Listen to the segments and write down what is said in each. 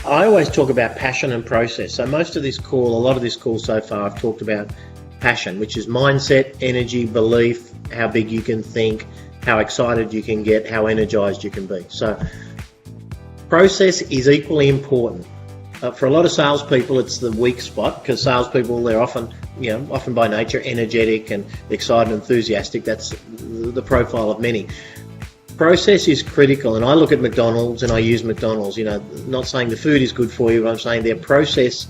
I always talk about passion and process. So most of this call, a lot of this call so far, I've talked about passion, which is mindset, energy, belief, how big you can think, how excited you can get, how energized you can be. So process is equally important. For a lot of salespeople, it's the weak spot, because salespeople, they're often by nature energetic and excited and enthusiastic. That's the profile of many. Process is critical, and I look at McDonald's and I use McDonald's, not saying the food is good for you, but I'm saying their process,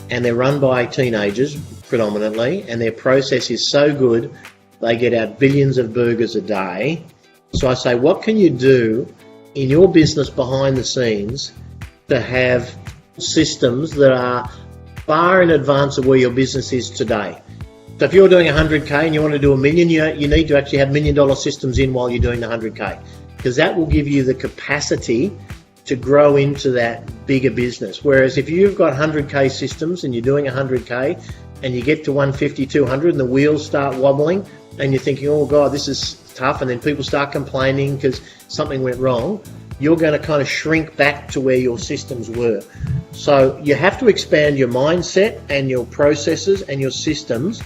and they're run by teenagers predominantly, and their process is so good, they get out billions of burgers a day. So I say, what can you do in your business behind the scenes to have systems that are far in advance of where your business is today? So if you're doing 100K and you want to do $1 million, you need to actually have $1 million systems in while you're doing the 100K, because that will give you the capacity to grow into that bigger business. Whereas if you've got 100K systems and you're doing 100K and you get to 150, 200 and the wheels start wobbling and you're thinking, oh God, this is tough, and then people start complaining because something went wrong, you're going to kind of shrink back to where your systems were. So you have to expand your mindset and your processes and your systems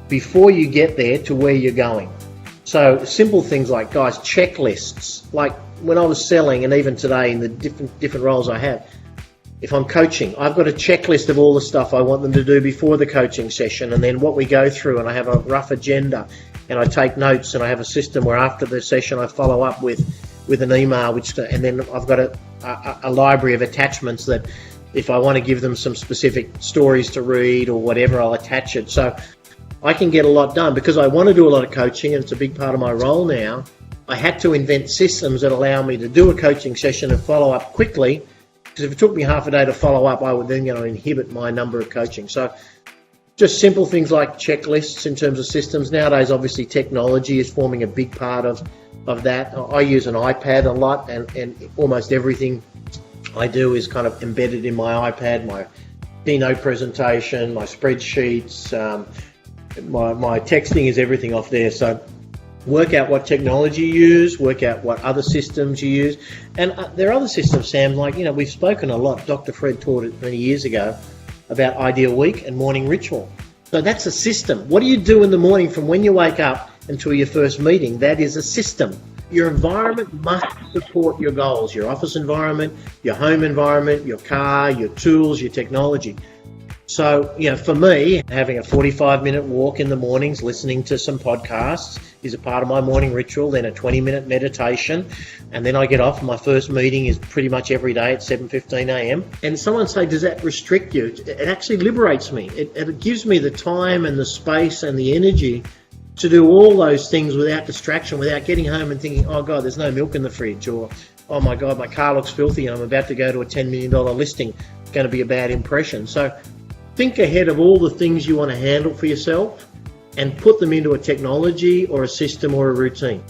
before you get there to where you're going. So simple things like, guys, checklists. Like when I was selling, and even today in the different roles I have, if I'm coaching, I've got a checklist of all the stuff I want them to do before the coaching session, and then what we go through, and I have a rough agenda, and I take notes, and I have a system where after the session I follow up with an email, and then I've got a library of attachments that if I want to give them some specific stories to read or whatever, I'll attach it. So I can get a lot done because I want to do a lot of coaching, and it's a big part of my role now. I had to invent systems that allow me to do a coaching session and follow up quickly, because if it took me half a day to follow up, I would then inhibit my number of coaching. So just simple things like checklists in terms of systems. Nowadays, obviously, technology is forming a big part of that. I use an iPad a lot, and almost everything I do is kind of embedded in my iPad, my keynote presentation, my spreadsheets, my texting is everything off there. So work out what technology you use, work out what other systems you use. And there are other systems, Sam, like, we've spoken a lot. Dr. Fred taught it many years ago about Ideal Week and morning ritual. So that's a system. What do you do in the morning from when you wake up until your first meeting? That is a system. Your environment must support your goals, your office environment, your home environment, your car, your tools, your technology. So, for me, having a 45-minute walk in the mornings, listening to some podcasts is a part of my morning ritual, then a 20-minute meditation, and then I get off. My first meeting is pretty much every day at 7:15 a.m. And someone say, does that restrict you? It actually liberates me. It gives me the time and the space and the energy to do all those things without distraction, without getting home and thinking, oh God, there's no milk in the fridge, or oh my God, my car looks filthy and I'm about to go to a $10 million listing. It's going to be a bad impression. So think ahead of all the things you want to handle for yourself and put them into a technology or a system or a routine.